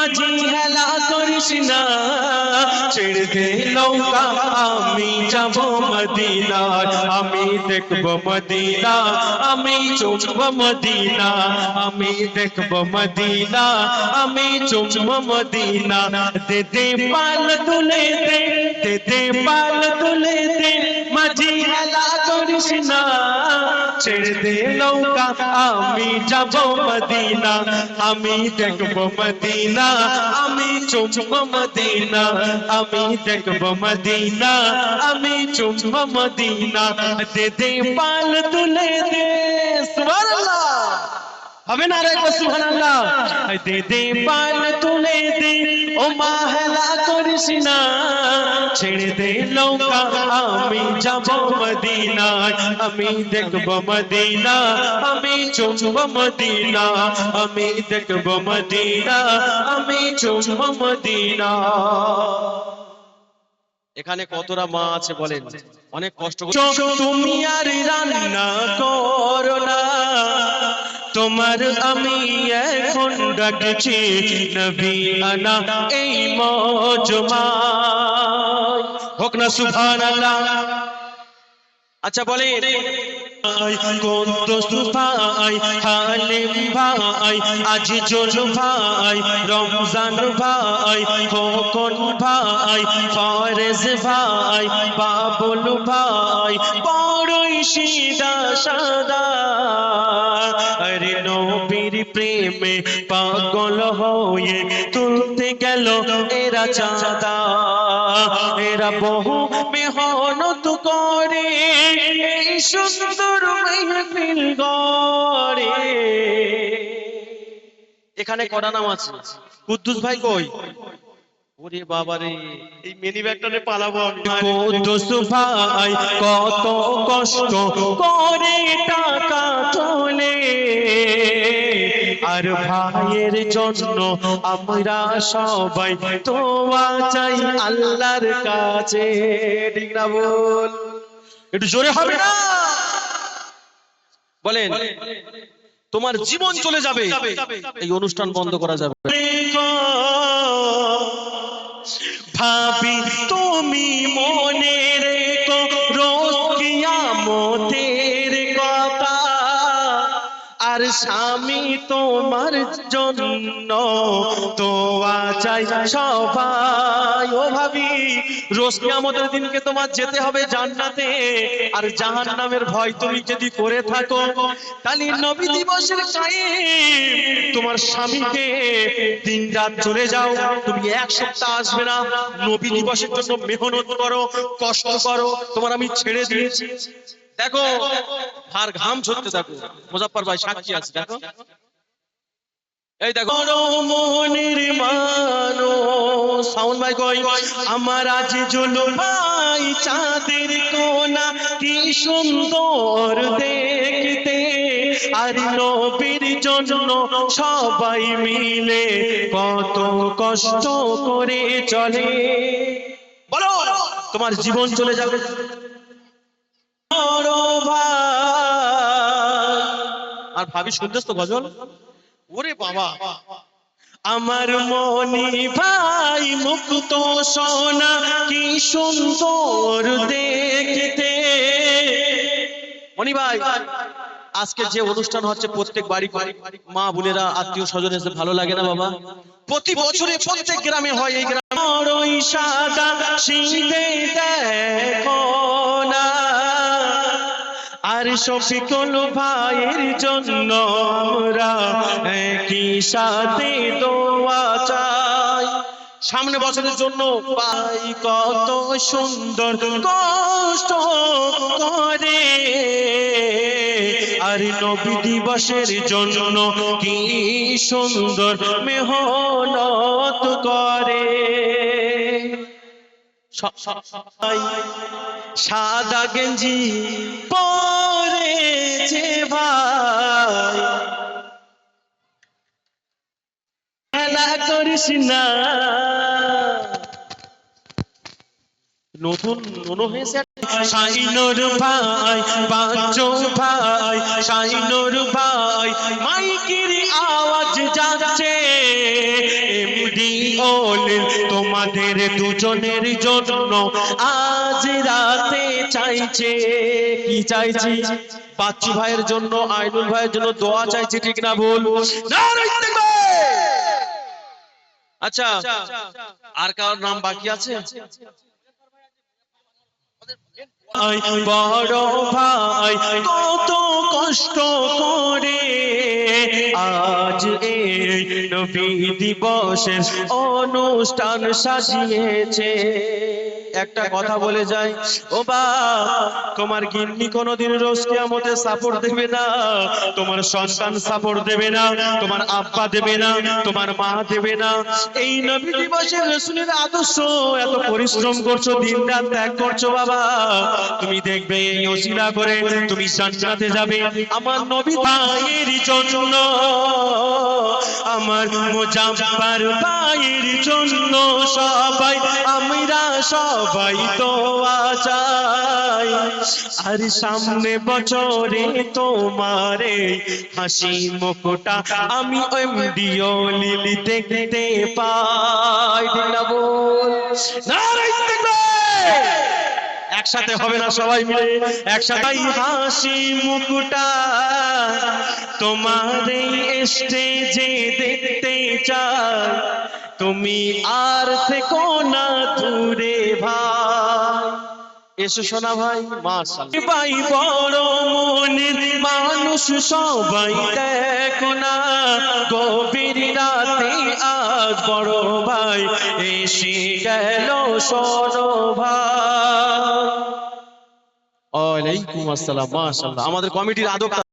মাঝি হেলা করিস না, ছেড়ে দে নৌকা আমি যাব মদিনা, আমি দেখব মদিনা, আমি চুমব মদিনা, আমি দেখব মদিনা, আমি চুমব মদিনা। দে দে পাল তুলে দে, দে দে পাল তুলে দে, মাঝি হেলা করিস না, ছেড়ে দে নৌকা আমি যাব মদিনা, আমি দেখব মদিনা, আমি চুমব মদিনা, আমি দেখব মদিনা, আমি চুমব মদিনা। দে দে পাল তুলে দে, সুবহানাল্লাহ হবে না রে সুবহানাল্লাহ। দে দে পাল তুলে দে, ও মা হেলা করিস না, ছেড়ে দে নৌকা আমি যাব মদিনা, আমি দেখব মদিনা, আমি চুমব মদিনা, আমি দেখব মদিনা, আমি চুমব মদিনা। এখানে কতটা মা আছে বলেন, অনেক কষ্ট করে। তুমি আর রান্না করো না, তোমার আমি এখন ডাকছি নবী আনা এই মজমায়, হোক না সুবহানাল্লাহ। আচ্ছা বলেন, কোন দোস্ত ভাই, হালিম ভাই, আজিজুল ভাই, রমজান ভাই, খোকন ভাই, ফরেজ ভাই, বাবুল ভাই, বড়ই সিদা সাদা, আরে নবীর প্রেমে পাগল হয়ে তুলতে গেল এরা চাঁদা, এরা বহু মেহনত করে এই সুন্দর মাহফিল গড়ে। এখানে কটা নাম আছে? কুদ্দুস ভাই কই? ওরে বাবারে, এই মিনি ব্যাগটারে পালাবো আমি। কুদ্দুস ভাই কত কষ্ট করে টাকা তোলে, আর ভাইয়ের জন্য আমরা সবাই দোয়া চাই আল্লাহর কাছে, ঠিক না বল? একটু জোরে হবে না? বলেন, তোমার জীবন চলে যাবে, এই অনুষ্ঠান বন্ধ করা যাবে। ভাবি তুমি মনে রেখো রোজ কিয়ামতের কথা, আর স্বামী তোমার জন্য দোয়া চাই সবাই। ও ভাবি, রোজ কিয়ামতের দিনকে তোমার যেতে হবে জান্নাতে, আর জাহান্নামের ভয় তুমি যদি করে থাকো, তাহলে নবী দিবসের কায়েম তোমার স্বামীকে দিন রাত চলে যাও, তুমি এক সপ্তাহ আসবে না, নবী দিবসের জন্য মেহনত করো, কষ্ট করো, তোমার আমি ছেড়ে দিয়েছি। দেখো আর ঘাম ঝরতে থাকো, মুজাফফর ভাই সাক্ষী আছে। দেখো এই দেখো মনের মানুষ, সাউন্ড ভাই কই? আমার আজিজুল ভাই চাঁদের কোনা কি সুন্দর দেখতে, আর নবীর জন্য সবাই মিলে কত কষ্ট করে চলে। বলো, তোমার জীবন চলে যাবে। আর ভাবি শুনতেছ তো গজল? ওরে বাবা, আমার মনি ভাই মুক্ত সোনা কি সুন্দর দেখতে। মনি ভাই, আজকে যে অনুষ্ঠান হচ্ছে প্রত্যেক বাড়ি মা বোনেরা আত্মীয় স্বজন এসে ভালো লাগে না বাবা? প্রতি বছরে প্রত্যেক গ্রামে হয়, এই গ্রামে সাদা শীতে দেখো না, আর শফিকুল ভাইয়ের জন্য আমরা একই সাথে দোয়া চাই। সামনে বছরের জন্য ভাই কত সুন্দর কষ্ট করে, আর নবী দিবসের জন্য কি সুন্দর মেহনত করে। সাদা গেঞ্জি পরেছে ভাই, খেলা করিস না। নতুন নোনো হয়েছে শাইনুর ভাই, বাচ্চু ভাই, শাইনুর ভাই, মাইকের আওয়াজ যাচ্ছে এমডি বলেন তোমাদের দুজনের জন্য আজ রাতে চাইছে। কি চাইছি? বাচ্চু ভাইয়ের জন্য, আইনুল ভাইয়ের জন্য দোয়া চাইছি, ঠিক না ভুল? নারায়ে তাকবীর। আচ্ছা, আর কার নাম বাকি আছে? বড় ভাই কত কষ্ট করে আজ এই নবী দিবসের অনুষ্ঠান সাজিয়েছে। একটা কথা বলে যাই, ও বা তোমার গিন্নি কোনোদিন রোজ কিয়ামতে সাপোর্ট দেবে না, তোমার সন্তান সাপোর্ট দেবে না, তোমার আব্বা দেবে না, তোমার মা দেবে না। এই নবী দিবসে রাসূলের আদর্শ এত পরিশ্রম করছো, দিন রাত ত্যাগ করছো বাবা, তুমি দেখবে এই ওসিলা করে তুমি জান্নাতে যাবে। আমার নবী ভাইয়ের জন্য, আমার মুজাফফর ভাইয়ের জন্য সবাই আমরা সবাই দোয়া চাই। আর সামনে বছরে তোমারে হাসি মুখটা আমি এমডিও লিলি দেখতে পাই। ঠিক না বল? নারায়ে তাকবীর। একসাথে হবে না, সবাই মিলে একসাথে। হাসি মুখটা তোমার এই স্টেজে দেখতে চাই, তুমি আর থেকো না দূরে ভাই। এসো সোনা ভাই। মাশাআল্লাহ ভাই বড় মনের মানুষ সবাই দেখো না, গভীর রাতে আজ বড় ভাই এসে গেল শোনো ভাই। ওয়ালাইকুম আসসালাম। মাশাআল্লাহ, আমাদের কমিটির আদব